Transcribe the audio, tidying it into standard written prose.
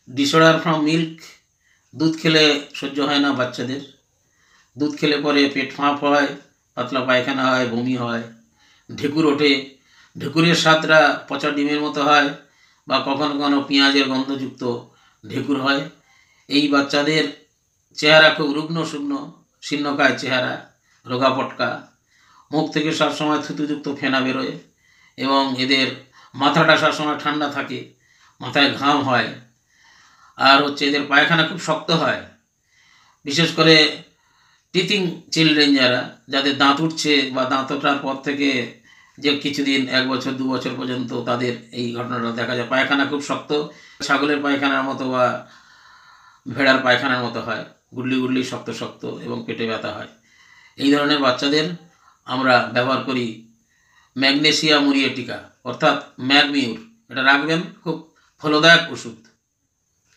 Disorder from milk, দুধ খেলে সহ্য হয় না বাচ্চাদের। দুধ খেলে পরে পেট ফাঁপ হয়, পাতলা পায়খানা হয়, বমি হয়, ঢেকুর ওঠে, ঢেকুরের স্বাদটা পচা ডিমের মতো হয়, বা কখনো কখনো পেঁয়াজের গন্ধযুক্ত ঢেকুর হয়। এই বাচ্চাদের চেহারা খুব রুগ্ন শুকনো, শীর্ণকায় চেহারা, রোগা পটকা, মুখ থেকে সবসময় থুতুযুক্ত ফেনা বেরোয়, এবং এদের মাথাটা সবসময় ঠান্ডা থাকে, মাথায় ঘাম হয়, আর এদের পায়খানা খুব শক্ত হয়। বিশেষ করে টিথিং চিলড্রেন, যাদের দাঁত উঠছে বা দাঁত ওঠার পর থেকে যে কিছুদিন, 1 বছর 2 বছর পর্যন্ত তাদের এই ঘটনাটা দেখা যায়। পায়খানা খুব শক্ত, ছাগলের পায়খানার মতো বা ভেড়ার পায়খানার মতো হয়, গুডলি গুডলি শক্ত শক্ত, এবং পেটে ব্যথা হয়। এই ধরনের বাচ্চাদের আমরা ব্যবহার করি ম্যাগনেসিয়া মুরিয়েটিকা, অর্থাৎ ম্যাগমিউর। এটা রাখবেন, খুব ফলদায়ক ওষুধ।